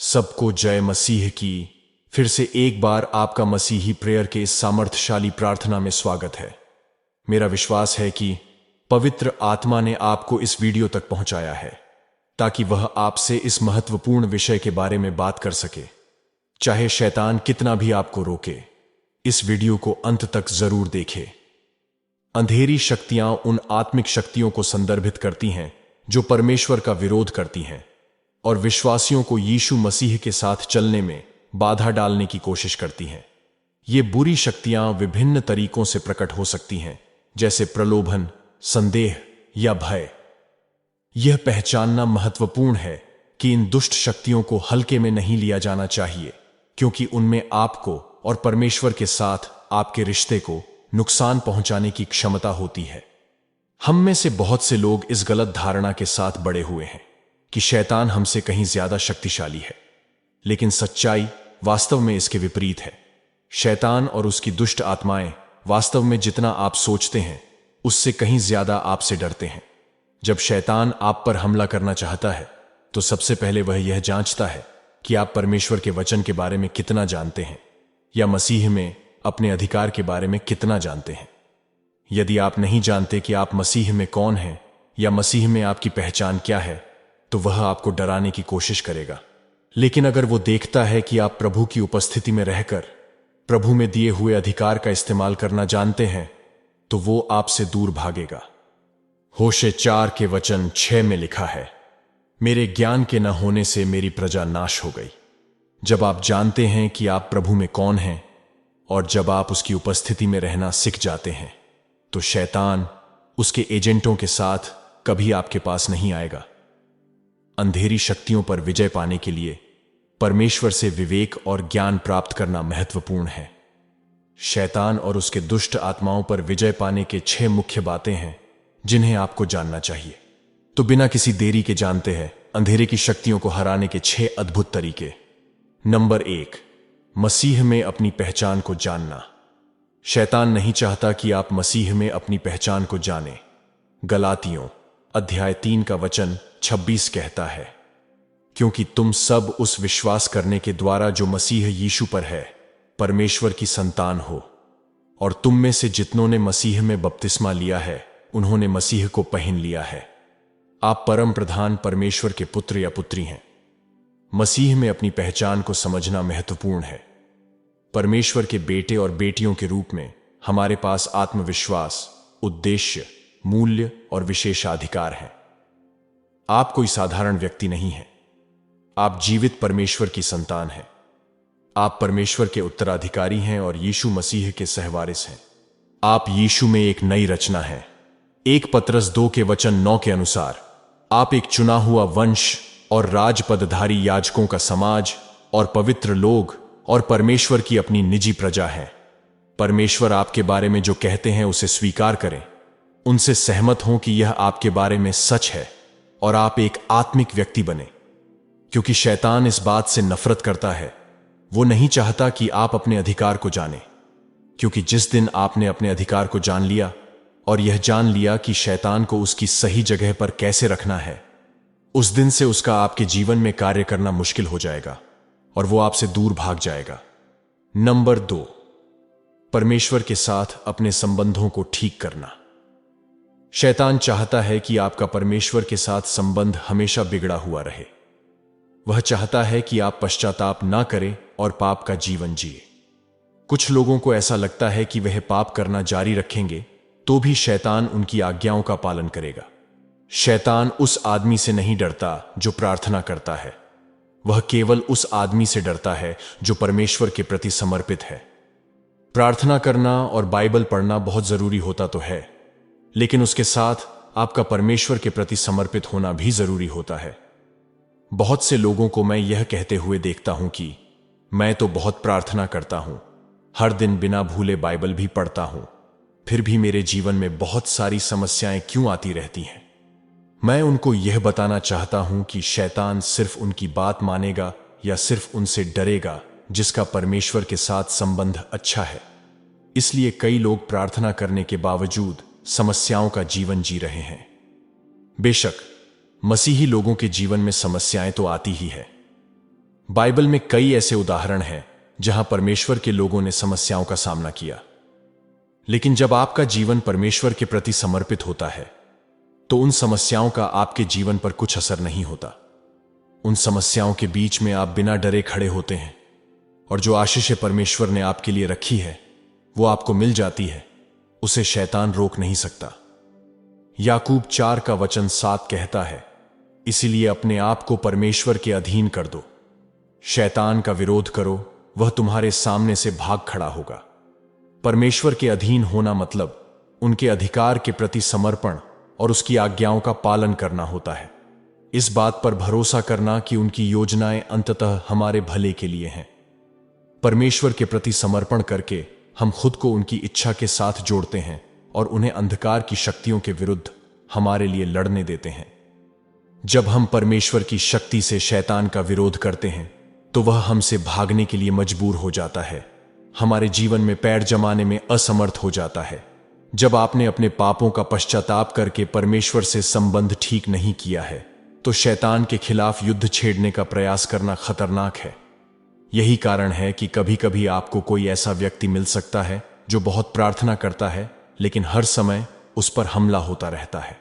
सबको जय मसीह की। फिर से एक बार आपका मसीही प्रेयर के इस सामर्थ्यशाली प्रार्थना में स्वागत है। मेरा विश्वास है कि पवित्र आत्मा ने आपको इस वीडियो तक पहुंचाया है ताकि वह आपसे इस महत्वपूर्ण विषय के बारे में बात कर सके। चाहे शैतान कितना भी आपको रोके, इस वीडियो को अंत तक जरूर देखें। अंधेरी शक्तियां उन आत्मिक शक्तियों को संदर्भित करती हैं जो परमेश्वर का विरोध करती हैं और विश्वासियों को यीशु मसीह के साथ चलने में बाधा डालने की कोशिश करती हैं। ये बुरी शक्तियां विभिन्न तरीकों से प्रकट हो सकती हैं, जैसे प्रलोभन, संदेह या भय। यह पहचानना महत्वपूर्ण है कि इन दुष्ट शक्तियों को हल्के में नहीं लिया जाना चाहिए, क्योंकि उनमें आपको और परमेश्वर के साथ आपके रिश्ते को नुकसान पहुंचाने की क्षमता होती है। हम में से बहुत से लोग इस गलत धारणा के साथ बड़े हुए हैं कि शैतान हमसे कहीं ज्यादा शक्तिशाली है, लेकिन सच्चाई वास्तव में इसके विपरीत है। शैतान और उसकी दुष्ट आत्माएं वास्तव में जितना आप सोचते हैं उससे कहीं ज्यादा आपसे डरते हैं। जब शैतान आप पर हमला करना चाहता है तो सबसे पहले वह यह जांचता है कि आप परमेश्वर के वचन के बारे में कितना जानते हैं या मसीह में अपने अधिकार के बारे में कितना जानते हैं। यदि आप नहीं जानते कि आप मसीह में कौन हैं या मसीह में आपकी पहचान क्या है, तो वह आपको डराने की कोशिश करेगा। लेकिन अगर वो देखता है कि आप प्रभु की उपस्थिति में रहकर प्रभु में दिए हुए अधिकार का इस्तेमाल करना जानते हैं, तो वो आपसे दूर भागेगा। होशे 4 के वचन 6 में लिखा है, मेरे ज्ञान के न होने से मेरी प्रजा नाश हो गई। जब आप जानते हैं कि आप प्रभु में कौन हैं और जब आप उसकी उपस्थिति में रहना सीख जाते हैं, तो शैतान उसके एजेंटों के साथ कभी आपके पास नहीं आएगा। अंधेरी शक्तियों पर विजय पाने के लिए परमेश्वर से विवेक और ज्ञान प्राप्त करना महत्वपूर्ण है। शैतान और उसके दुष्ट आत्माओं पर विजय पाने के 6 मुख्य बातें हैं जिन्हें आपको जानना चाहिए। तो बिना किसी देरी के जानते हैं अंधेरे की शक्तियों को हराने के 6 अद्भुत तरीके। नंबर 1, मसीह में अपनी पहचान को जानना। शैतान नहीं चाहता कि आप मसीह में अपनी पहचान को जानें। गलातियों अध्याय 3 का वचन 26 कहता है, क्योंकि तुम सब उस विश्वास करने के द्वारा जो मसीह यीशु पर है परमेश्वर की संतान हो, और तुम में से जितनों ने मसीह में बपतिस्मा लिया है उन्होंने मसीह को पहन लिया है। आप परम प्रधान परमेश्वर के पुत्र या पुत्री हैं। मसीह में अपनी पहचान को समझना महत्वपूर्ण है। परमेश्वर के बेटे और बेटियों के रूप में हमारे पास आत्मविश्वास, उद्देश्य, मूल्य और विशेषाधिकार हैं। आप कोई साधारण व्यक्ति नहीं हैं। आप जीवित परमेश्वर की संतान हैं। आप परमेश्वर के उत्तराधिकारी हैं और यीशु मसीह के सहवारिस हैं। आप यीशु में एक नई रचना हैं। 1 पतरस 2 के वचन 9 के अनुसार आप एक चुना हुआ वंश और राजपदधारी याजकों का समाज और पवित्र लोग और परमेश्वर की अपनी निजी प्रजा हैं। परमेश्वर आपके बारे में जो कहते हैं उसे स्वीकार करें, उनसे सहमत हों कि यह आपके बारे में सच है और आप एक आत्मिक व्यक्ति बने। क्योंकि शैतान इस बात से नफरत करता है। वो नहीं चाहता कि आप अपने अधिकार को जानें, क्योंकि जिस दिन आपने अपने अधिकार को जान लिया और यह जान लिया कि शैतान को उसकी सही जगह पर कैसे रखना है, उस दिन से उसका आपके जीवन में कार्य करना मुश्किल हो जाएगा और वो आपसे दूर भाग जाएगा। नंबर 2, परमेश्वर के साथ अपने संबंधों को ठीक करना। शैतान चाहता है कि आपका परमेश्वर के साथ संबंध हमेशा बिगड़ा हुआ रहे। वह चाहता है कि आप पश्चाताप ना करें और पाप का जीवन जिए। कुछ लोगों को ऐसा लगता है कि वह पाप करना जारी रखेंगे तो भी शैतान उनकी आज्ञाओं का पालन करेगा। शैतान उस आदमी से नहीं डरता जो प्रार्थना करता है। वह केवल उस आदमी से डरता है जो परमेश्वर के प्रति समर्पित है। प्रार्थना करना और बाइबल पढ़ना बहुत जरूरी होता तो है, लेकिन उसके साथ आपका परमेश्वर के प्रति समर्पित होना भी जरूरी होता है। बहुत से लोगों को मैं यह कहते हुए देखता हूं कि मैं तो बहुत प्रार्थना करता हूं, हर दिन बिना भूले बाइबल भी पढ़ता हूं, फिर भी मेरे जीवन में बहुत सारी समस्याएं क्यों आती रहती हैं। मैं उनको यह बताना चाहता हूं कि शैतान सिर्फ उनकी बात मानेगा या सिर्फ उनसे डरेगा जिसका परमेश्वर के साथ संबंध अच्छा है। इसलिए कई लोग प्रार्थना करने के बावजूद समस्याओं का जीवन जी रहे हैं। बेशक मसीही लोगों के जीवन में समस्याएं तो आती ही है, बाइबल में कई ऐसे उदाहरण हैं जहां परमेश्वर के लोगों ने समस्याओं का सामना किया। लेकिन जब आपका जीवन परमेश्वर के प्रति समर्पित होता है तो उन समस्याओं का आपके जीवन पर कुछ असर नहीं होता। उन समस्याओं के बीच में आप बिना डरे खड़े होते हैं और जो आशीष परमेश्वर ने आपके लिए रखी है वो आपको मिल जाती है। उसे शैतान रोक नहीं सकता। याकूब 4:7 कहता है, इसीलिए अपने आप को परमेश्वर के अधीन कर दो, शैतान का विरोध करो, वह तुम्हारे सामने से भाग खड़ा होगा। परमेश्वर के अधीन होना मतलब उनके अधिकार के प्रति समर्पण और उसकी आज्ञाओं का पालन करना होता है। इस बात पर भरोसा करना कि उनकी योजनाएं अंततः हमारे भले के लिए हैं। परमेश्वर के प्रति समर्पण करके हम खुद को उनकी इच्छा के साथ जोड़ते हैं और उन्हें अंधकार की शक्तियों के विरुद्ध हमारे लिए लड़ने देते हैं। जब हम परमेश्वर की शक्ति से शैतान का विरोध करते हैं तो वह हमसे भागने के लिए मजबूर हो जाता है, हमारे जीवन में पैर जमाने में असमर्थ हो जाता है। जब आपने अपने पापों का पश्चाताप करके परमेश्वर से संबंध ठीक नहीं किया है तो शैतान के खिलाफ युद्ध छेड़ने का प्रयास करना खतरनाक है। यही कारण है कि कभी कभी आपको कोई ऐसा व्यक्ति मिल सकता है जो बहुत प्रार्थना करता है लेकिन हर समय उस पर हमला होता रहता है।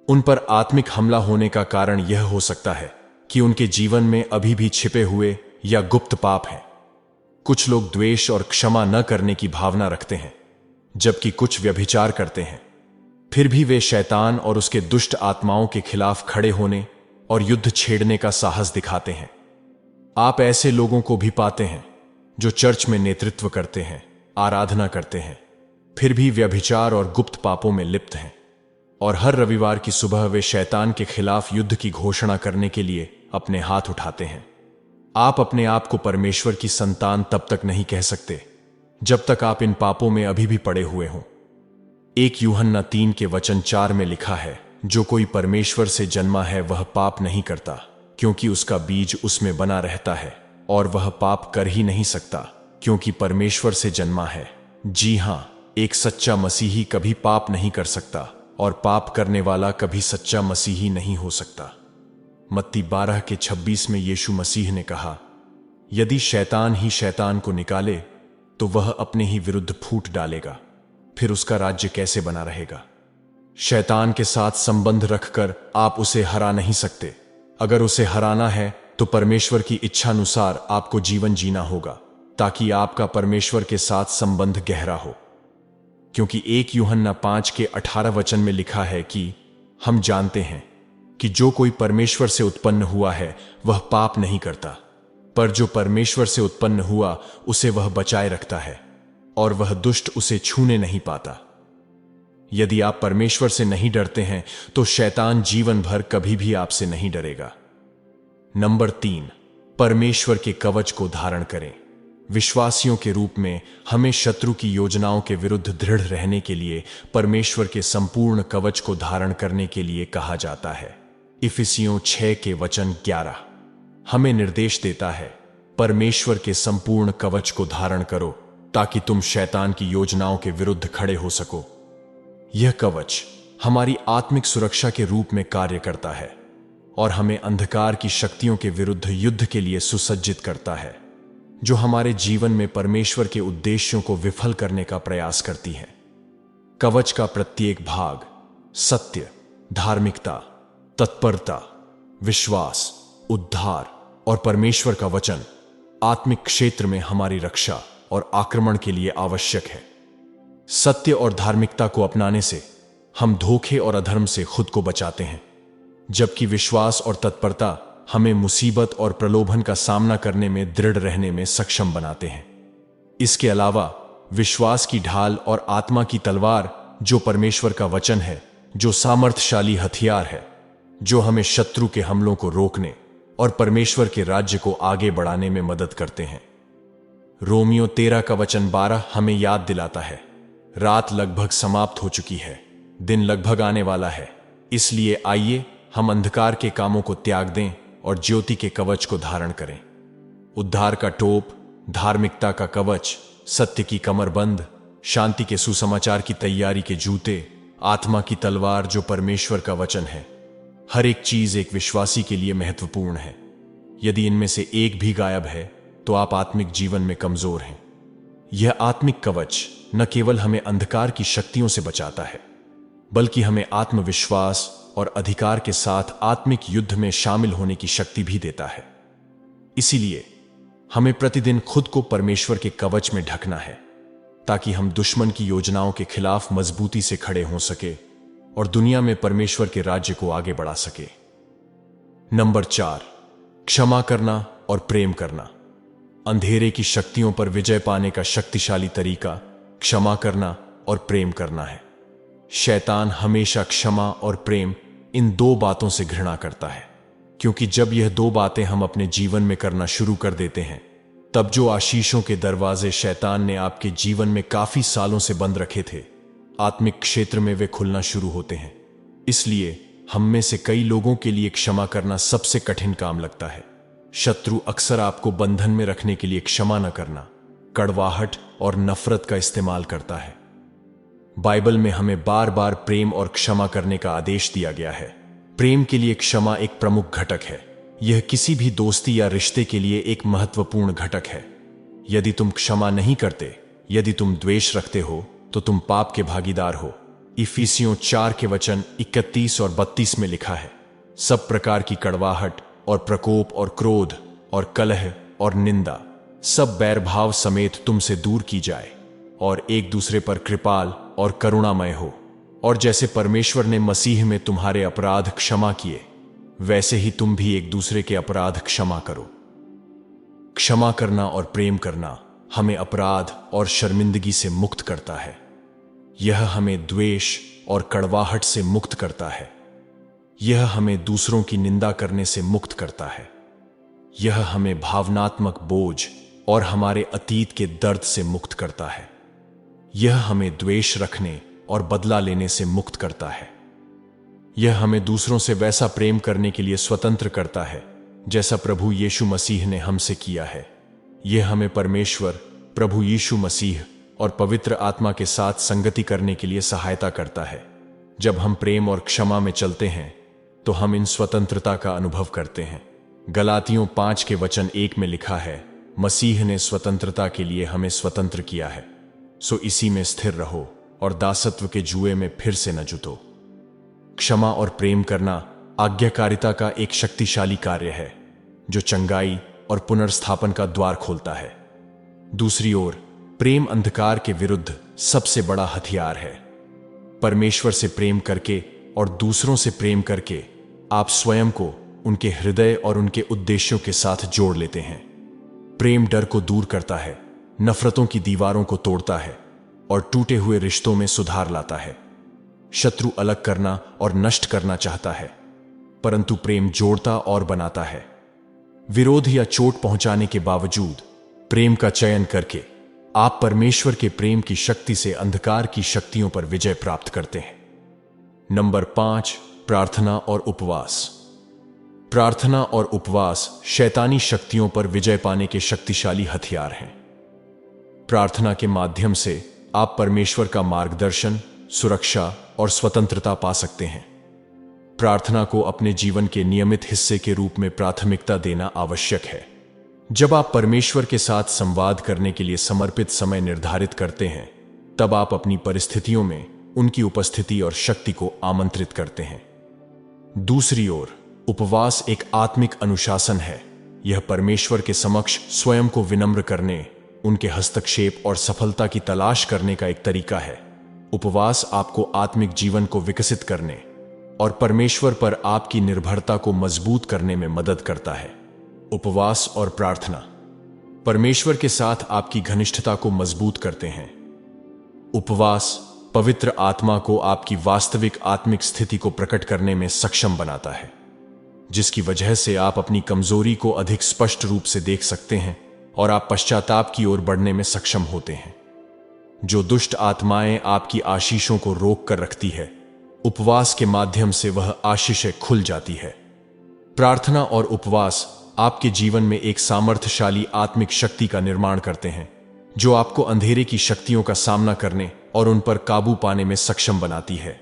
उन पर आत्मिक हमला होने का कारण यह हो सकता है कि उनके जीवन में अभी भी छिपे हुए या गुप्त पाप हैं। कुछ लोग द्वेष और क्षमा न करने की भावना रखते हैं, जबकि कुछ व्यभिचार करते हैं। फिर भी वे शैतान और उसके दुष्ट आत्माओं के खिलाफ खड़े होने और युद्ध छेड़ने का साहस दिखाते हैं। आप ऐसे लोगों को भी पाते हैं जो चर्च में नेतृत्व करते हैं, आराधना करते हैं, फिर भी व्यभिचार और गुप्त पापों में लिप्त हैं। और हर रविवार की सुबह वे शैतान के खिलाफ युद्ध की घोषणा करने के लिए अपने हाथ उठाते हैं। आप अपने आप को परमेश्वर की संतान तब तक नहीं कह सकते जब तक आप इन पापों में अभी भी पड़े हुए हों। 1 यूहन्ना 3:4 में लिखा है, जो कोई परमेश्वर से जन्मा है वह पाप नहीं करता, क्योंकि उसका बीज उसमें बना रहता है, और वह पाप कर ही नहीं सकता क्योंकि परमेश्वर से जन्मा है। जी हां, एक सच्चा मसीही कभी पाप नहीं कर सकता और पाप करने वाला कभी सच्चा मसीही नहीं हो सकता। मत्ती 12:26 में यीशु मसीह ने कहा, यदि शैतान ही शैतान को निकाले तो वह अपने ही विरुद्ध फूट डालेगा, फिर उसका राज्य कैसे बना रहेगा। शैतान के साथ संबंध रखकर आप उसे हरा नहीं सकते। अगर उसे हराना है तो परमेश्वर की इच्छानुसार आपको जीवन जीना होगा, ताकि आपका परमेश्वर के साथ संबंध गहरा हो। क्योंकि 1 यूहन्ना 5:18 में लिखा है कि हम जानते हैं कि जो कोई परमेश्वर से उत्पन्न हुआ है वह पाप नहीं करता, पर जो परमेश्वर से उत्पन्न हुआ उसे वह बचाए रखता है और वह दुष्ट उसे छूने नहीं पाता। यदि आप परमेश्वर से नहीं डरते हैं तो शैतान जीवन भर कभी भी आपसे नहीं डरेगा। नंबर 3, परमेश्वर के कवच को धारण करें। विश्वासियों के रूप में हमें शत्रु की योजनाओं के विरुद्ध दृढ़ रहने के लिए परमेश्वर के संपूर्ण कवच को धारण करने के लिए कहा जाता है। इफिसियों 6:11 हमें निर्देश देता है, परमेश्वर के संपूर्ण कवच को धारण करो ताकि तुम शैतान की योजनाओं के विरुद्ध खड़े हो सको। यह कवच हमारी आत्मिक सुरक्षा के रूप में कार्य करता है और हमें अंधकार की शक्तियों के विरुद्ध युद्ध के लिए सुसज्जित करता है, जो हमारे जीवन में परमेश्वर के उद्देश्यों को विफल करने का प्रयास करती है। कवच का प्रत्येक भाग सत्य, धार्मिकता, तत्परता, विश्वास, उद्धार और परमेश्वर का वचन आत्मिक क्षेत्र में हमारी रक्षा और आक्रमण के लिए आवश्यक है। सत्य और धार्मिकता को अपनाने से हम धोखे और अधर्म से खुद को बचाते हैं, जबकि विश्वास और तत्परता हमें मुसीबत और प्रलोभन का सामना करने में दृढ़ रहने में सक्षम बनाते हैं। इसके अलावा विश्वास की ढाल और आत्मा की तलवार, जो परमेश्वर का वचन है, जो सामर्थशाली हथियार है, जो हमें शत्रु के हमलों को रोकने और परमेश्वर के राज्य को आगे बढ़ाने में मदद करते हैं। रोमियो 13:12 हमें याद दिलाता है, रात लगभग समाप्त हो चुकी है, दिन लगभग आने वाला है, इसलिए आइए हम अंधकार के कामों को त्याग दें और ज्योति के कवच को धारण करें। उद्धार का टोप, धार्मिकता का कवच, सत्य की कमरबंद, शांति के सुसमाचार की तैयारी के जूते, आत्मा की तलवार जो परमेश्वर का वचन है। हर एक चीज एक विश्वासी के लिए महत्वपूर्ण है। यदि इनमें से एक भी गायब है तो आप आत्मिक जीवन में कमजोर हैं। यह आत्मिक कवच न केवल हमें अंधकार की शक्तियों से बचाता है, बल्कि हमें आत्मविश्वास और अधिकार के साथ आत्मिक युद्ध में शामिल होने की शक्ति भी देता है। इसीलिए हमें प्रतिदिन खुद को परमेश्वर के कवच में ढकना है, ताकि हम दुश्मन की योजनाओं के खिलाफ मजबूती से खड़े हो सके और दुनिया में परमेश्वर के राज्य को आगे बढ़ा सके। नंबर 4, क्षमा करना और प्रेम करना। अंधेरे की शक्तियों पर विजय पाने का शक्तिशाली तरीका क्षमा करना और प्रेम करना है। शैतान हमेशा क्षमा और प्रेम इन दो बातों से घृणा करता है, क्योंकि जब यह दो बातें हम अपने जीवन में करना शुरू कर देते हैं, तब जो आशीषों के दरवाजे शैतान ने आपके जीवन में काफी सालों से बंद रखे थे, आत्मिक क्षेत्र में वे खुलना शुरू होते हैं। इसलिए हम में से कई लोगों के लिए क्षमा करना सबसे कठिन काम लगता है। शत्रु अक्सर आपको बंधन में रखने के लिए क्षमा न करना, कड़वाहट और नफरत का इस्तेमाल करता है। बाइबल में हमें बार बार प्रेम और क्षमा करने का आदेश दिया गया है। प्रेम के लिए क्षमा एक प्रमुख घटक है। यह किसी भी दोस्ती या रिश्ते के लिए एक महत्वपूर्ण घटक है। यदि तुम क्षमा नहीं करते, यदि तुम द्वेष रखते हो, तो तुम पाप के भागीदार हो। इफिसियों 4 के वचन 31 और 32 में लिखा है, सब प्रकार की कड़वाहट और प्रकोप और क्रोध और कलह और निंदा सब बैरभाव समेत तुमसे दूर की जाए, और एक दूसरे पर कृपाल और करुणामय हो। और जैसे परमेश्वर ने मसीह में तुम्हारे अपराध क्षमा किए, वैसे ही तुम भी एक दूसरे के अपराध क्षमा करो। क्षमा करना और प्रेम करना हमें अपराध और शर्मिंदगी से मुक्त करता है। यह हमें द्वेष और कड़वाहट से मुक्त करता है। यह हमें दूसरों की निंदा करने से मुक्त करता है। यह हमें भावनात्मक बोझ और हमारे अतीत के दर्द से मुक्त करता है। यह हमें द्वेष रखने और बदला लेने से मुक्त करता है। यह हमें दूसरों से वैसा प्रेम करने के लिए स्वतंत्र करता है जैसा प्रभु यीशु मसीह ने हमसे किया है। यह हमें परमेश्वर, प्रभु यीशु मसीह और पवित्र आत्मा के साथ संगति करने के लिए सहायता करता है। जब हम प्रेम और क्षमा में चलते हैं, तो हम इन स्वतंत्रता का अनुभव करते हैं। गलातियों 5 के वचन 1 में लिखा है, मसीह ने स्वतंत्रता के लिए हमें स्वतंत्र किया है, सो इसी में स्थिर रहो और दासत्व के जुए में फिर से न जुटो। क्षमा और प्रेम करना आज्ञाकारिता का एक शक्तिशाली कार्य है, जो चंगाई और पुनर्स्थापन का द्वार खोलता है। दूसरी ओर, प्रेम अंधकार के विरुद्ध सबसे बड़ा हथियार है। परमेश्वर से प्रेम करके और दूसरों से प्रेम करके आप स्वयं को उनके हृदय और उनके उद्देश्यों के साथ जोड़ लेते हैं। प्रेम डर को दूर करता है, नफरतों की दीवारों को तोड़ता है और टूटे हुए रिश्तों में सुधार लाता है। शत्रु अलग करना और नष्ट करना चाहता है, परंतु प्रेम जोड़ता और बनाता है। विरोध या चोट पहुंचाने के बावजूद प्रेम का चयन करके आप परमेश्वर के प्रेम की शक्ति से अंधकार की शक्तियों पर विजय प्राप्त करते हैं। नंबर 5, प्रार्थना और उपवास। प्रार्थना और उपवास शैतानी शक्तियों पर विजय पाने के शक्तिशाली हथियार हैं। प्रार्थना के माध्यम से आप परमेश्वर का मार्गदर्शन, सुरक्षा और स्वतंत्रता पा सकते हैं। प्रार्थना को अपने जीवन के नियमित हिस्से के रूप में प्राथमिकता देना आवश्यक है। जब आप परमेश्वर के साथ संवाद करने के लिए समर्पित समय निर्धारित करते हैं, तब आप अपनी परिस्थितियों में उनकी उपस्थिति और शक्ति को आमंत्रित करते हैं। दूसरी ओर, उपवास एक आत्मिक अनुशासन है। यह परमेश्वर के समक्ष स्वयं को विनम्र करने, उनके हस्तक्षेप और सफलता की तलाश करने का एक तरीका है। उपवास आपको आत्मिक जीवन को विकसित करने और परमेश्वर पर आपकी निर्भरता को मजबूत करने में मदद करता है। उपवास और प्रार्थना परमेश्वर के साथ आपकी घनिष्ठता को मजबूत करते हैं। उपवास पवित्र आत्मा को आपकी वास्तविक आत्मिक स्थिति को प्रकट करने में सक्षम बनाता है, जिसकी वजह से आप अपनी कमजोरी को अधिक स्पष्ट रूप से देख सकते हैं और आप पश्चाताप की ओर बढ़ने में सक्षम होते हैं। जो दुष्ट आत्माएं आपकी आशीषों को रोक कर रखती है, उपवास के माध्यम से वह आशीषें खुल जाती है। प्रार्थना और उपवास आपके जीवन में एक सामर्थ्यशाली आत्मिक शक्ति का निर्माण करते हैं, जो आपको अंधेरे की शक्तियों का सामना करने और उन पर काबू पाने में सक्षम बनाती है।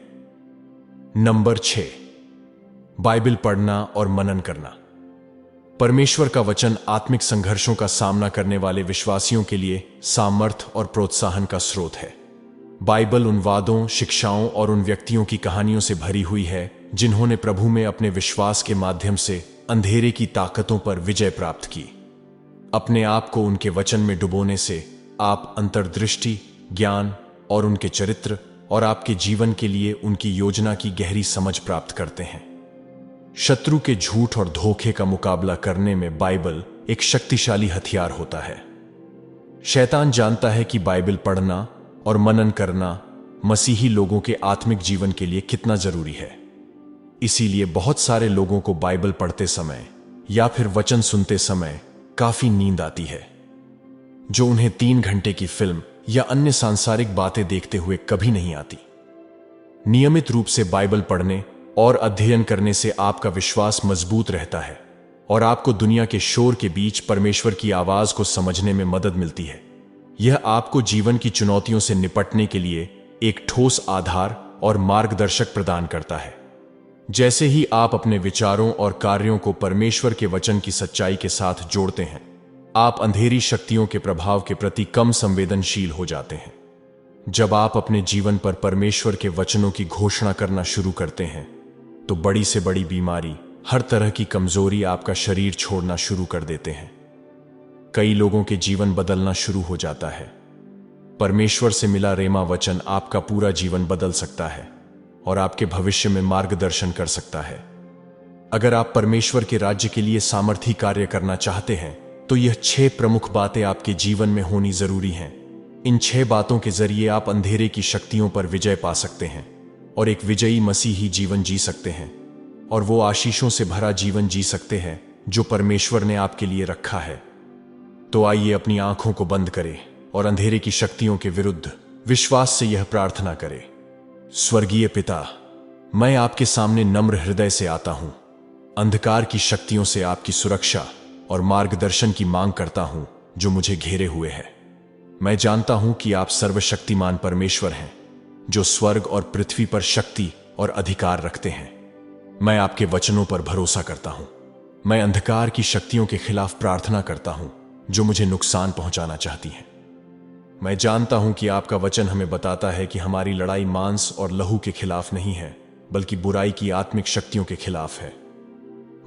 नंबर 6, बाइबल पढ़ना और मनन करना। परमेश्वर का वचन आत्मिक संघर्षों का सामना करने वाले विश्वासियों के लिए सामर्थ्य और प्रोत्साहन का स्रोत है। बाइबल उन वादों, शिक्षाओं और उन व्यक्तियों की कहानियों से भरी हुई है जिन्होंने प्रभु में अपने विश्वास के माध्यम से अंधेरे की ताकतों पर विजय प्राप्त की। अपने आप को उनके वचन में डुबोने से आप अंतर्दृष्टि, ज्ञान और उनके चरित्र और आपके जीवन के लिए उनकी योजना की गहरी समझ प्राप्त करते हैं। शत्रु के झूठ और धोखे का मुकाबला करने में बाइबल एक शक्तिशाली हथियार होता है। शैतान जानता है कि बाइबल पढ़ना और मनन करना मसीही लोगों के आत्मिक जीवन के लिए कितना जरूरी है। इसीलिए बहुत सारे लोगों को बाइबल पढ़ते समय या फिर वचन सुनते समय काफी नींद आती है, जो उन्हें 3 घंटे की फिल्म या अन्य सांसारिक बातें देखते हुए कभी नहीं आती। नियमित रूप से बाइबल पढ़ने और अध्ययन करने से आपका विश्वास मजबूत रहता है और आपको दुनिया के शोर के बीच परमेश्वर की आवाज को समझने में मदद मिलती है। यह आपको जीवन की चुनौतियों से निपटने के लिए एक ठोस आधार और मार्गदर्शक प्रदान करता है। जैसे ही आप अपने विचारों और कार्यों को परमेश्वर के वचन की सच्चाई के साथ जोड़ते हैं, आप अंधेरी शक्तियों के प्रभाव के प्रति कम संवेदनशील हो जाते हैं। जब आप अपने जीवन पर परमेश्वर के वचनों की घोषणा करना शुरू करते हैं, तो बड़ी से बड़ी बीमारी, हर तरह की कमजोरी आपका शरीर छोड़ना शुरू कर देते हैं। कई लोगों के जीवन बदलना शुरू हो जाता है। परमेश्वर से मिला रेमा वचन आपका पूरा जीवन बदल सकता है और आपके भविष्य में मार्गदर्शन कर सकता है। अगर आप परमेश्वर के राज्य के लिए सामर्थी कार्य करना चाहते हैं, तो यह 6 प्रमुख बातें आपके जीवन में होनी जरूरी हैं। इन 6 बातों के जरिए आप अंधेरे की शक्तियों पर विजय पा सकते हैं और एक विजयी मसीही जीवन जी सकते हैं, और वो आशीषों से भरा जीवन जी सकते हैं जो परमेश्वर ने आपके लिए रखा है। तो आइए अपनी आंखों को बंद करें और अंधेरे की शक्तियों के विरुद्ध विश्वास से यह प्रार्थना करें। स्वर्गीय पिता, मैं आपके सामने नम्र हृदय से आता हूं। अंधकार की शक्तियों से आपकी सुरक्षा और मार्गदर्शन की मांग करता हूं जो मुझे घेरे हुए है। मैं जानता हूं कि आप सर्वशक्तिमान परमेश्वर हैं, जो स्वर्ग और पृथ्वी पर शक्ति और अधिकार रखते हैं। मैं आपके वचनों पर भरोसा करता हूं। मैं अंधकार की शक्तियों के खिलाफ प्रार्थना करता हूं जो मुझे नुकसान पहुंचाना चाहती हैं। मैं जानता हूं कि आपका वचन हमें बताता है कि हमारी लड़ाई मांस और लहू के खिलाफ नहीं है, बल्कि बुराई की आत्मिक शक्तियों के खिलाफ है।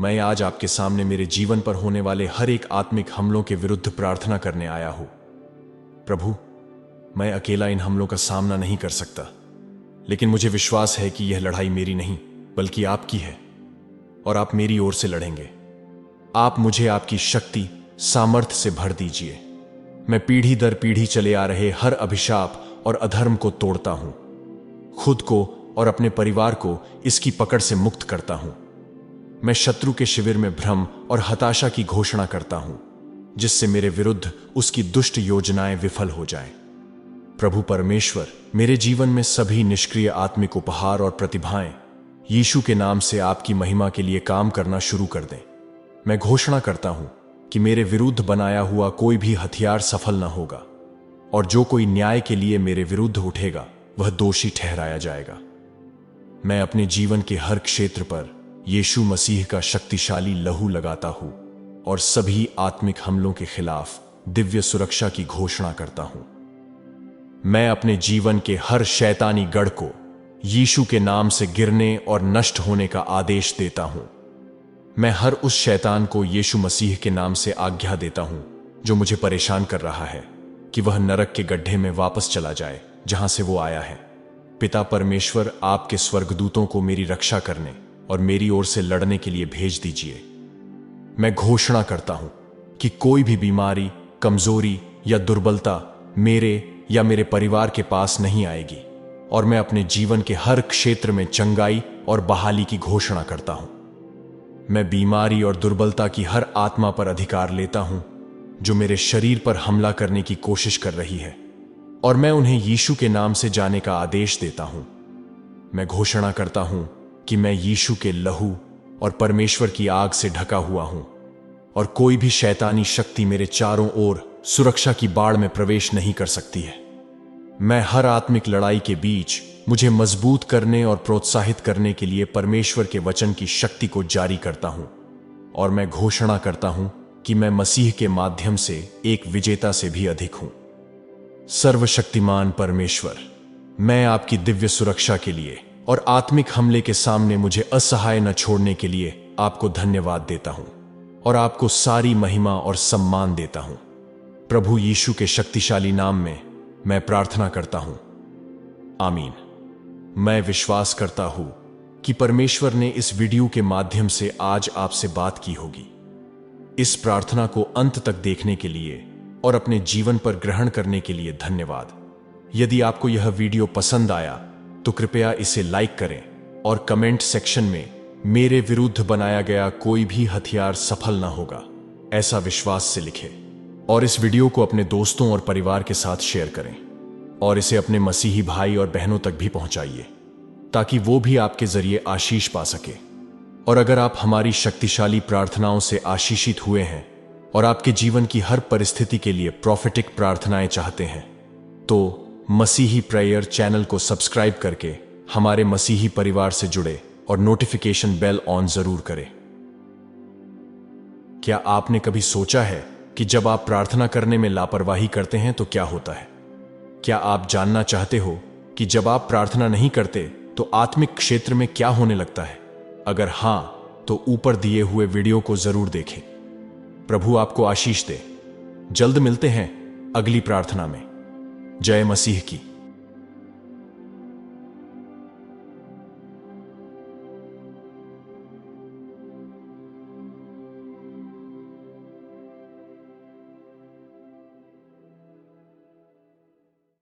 मैं आज आपके सामने मेरे जीवन पर होने वाले हर एक आत्मिक हमलों के विरुद्ध प्रार्थना करने आया हूं। प्रभु, मैं अकेला इन हमलों का सामना नहीं कर सकता, लेकिन मुझे विश्वास है कि यह लड़ाई मेरी नहीं बल्कि आपकी है और आप मेरी ओर से लड़ेंगे। आप मुझे आपकी शक्ति, सामर्थ्य से भर दीजिए। मैं पीढ़ी दर पीढ़ी चले आ रहे हर अभिशाप और अधर्म को तोड़ता हूं, खुद को और अपने परिवार को इसकी पकड़ से मुक्त करता हूं। मैं शत्रु के शिविर में भ्रम और हताशा की घोषणा करता हूं, जिससे मेरे विरुद्ध उसकी दुष्ट योजनाएं विफल हो जाएं। प्रभु परमेश्वर, मेरे जीवन में सभी निष्क्रिय आत्मिक उपहार और प्रतिभाएं यीशु के नाम से आपकी महिमा के लिए काम करना शुरू कर दें। मैं घोषणा करता हूं कि मेरे विरुद्ध बनाया हुआ कोई भी हथियार सफल न होगा, और जो कोई न्याय के लिए मेरे विरुद्ध उठेगा वह दोषी ठहराया जाएगा। मैं अपने जीवन के हर क्षेत्र पर यीशु मसीह का शक्तिशाली लहू लगाता हूं और सभी आत्मिक हमलों के खिलाफ दिव्य सुरक्षा की घोषणा करता हूं। मैं अपने जीवन के हर शैतानी गढ़ को यीशु के नाम से गिरने और नष्ट होने का आदेश देता हूं। मैं हर उस शैतान को यीशु मसीह के नाम से आज्ञा देता हूं जो मुझे परेशान कर रहा है कि वह नरक के गड्ढे में वापस चला जाए जहां से वो आया है। पिता परमेश्वर, आपके स्वर्गदूतों को मेरी रक्षा करने और मेरी ओर से लड़ने के लिए भेज दीजिए। मैं घोषणा करता हूं कि कोई भी बीमारी, कमजोरी या दुर्बलता मेरे या मेरे परिवार के पास नहीं आएगी, और मैं अपने जीवन के हर क्षेत्र में चंगाई और बहाली की घोषणा करता हूं। मैं बीमारी और दुर्बलता की हर आत्मा पर अधिकार लेता हूं जो मेरे शरीर पर हमला करने की कोशिश कर रही है, और मैं उन्हें यीशु के नाम से जाने का आदेश देता हूं। मैं घोषणा करता हूं कि मैं यीशु के लहू और परमेश्वर की आग से ढका हुआ हूं, और कोई भी शैतानी शक्ति मेरे चारों ओर सुरक्षा की बाड़ में प्रवेश नहीं कर सकती है। मैं हर आत्मिक लड़ाई के बीच मुझे मजबूत करने और प्रोत्साहित करने के लिए परमेश्वर के वचन की शक्ति को जारी करता हूं, और मैं घोषणा करता हूं कि मैं मसीह के माध्यम से एक विजेता से भी अधिक हूं। सर्वशक्तिमान परमेश्वर, मैं आपकी दिव्य सुरक्षा के लिए और आत्मिक हमले के सामने मुझे असहाय न छोड़ने के लिए आपको धन्यवाद देता हूं और आपको सारी महिमा और सम्मान देता हूं। प्रभु यीशु के शक्तिशाली नाम में मैं प्रार्थना करता हूं, आमीन। मैं विश्वास करता हूं कि परमेश्वर ने इस वीडियो के माध्यम से आज आपसे बात की होगी। इस प्रार्थना को अंत तक देखने के लिए और अपने जीवन पर ग्रहण करने के लिए धन्यवाद। यदि आपको यह वीडियो पसंद आया तो कृपया इसे लाइक करें और कमेंट सेक्शन में मेरे विरुद्ध बनाया गया कोई भी हथियार सफल ना होगा ऐसा विश्वास से लिखें और इस वीडियो को अपने दोस्तों और परिवार के साथ शेयर करें और इसे अपने मसीही भाई और बहनों तक भी पहुंचाइए ताकि वो भी आपके जरिए आशीष पा सके। और अगर आप हमारी शक्तिशाली प्रार्थनाओं से आशीषित हुए हैं और आपके जीवन की हर परिस्थिति के लिए प्रॉफिटिक प्रार्थनाएं चाहते हैं तो मसीही प्रेयर चैनल को सब्सक्राइब करके हमारे मसीही परिवार से जुड़े और नोटिफिकेशन बेल ऑन जरूर करें। क्या आपने कभी सोचा है कि जब आप प्रार्थना करने में लापरवाही करते हैं तो क्या होता है? क्या आप जानना चाहते हो कि जब आप प्रार्थना नहीं करते तो आत्मिक क्षेत्र में क्या होने लगता है? अगर हां, तो ऊपर दिए हुए वीडियो को जरूर देखें। प्रभु आपको आशीष दे। जल्द मिलते हैं अगली प्रार्थना में। जय मसीह की।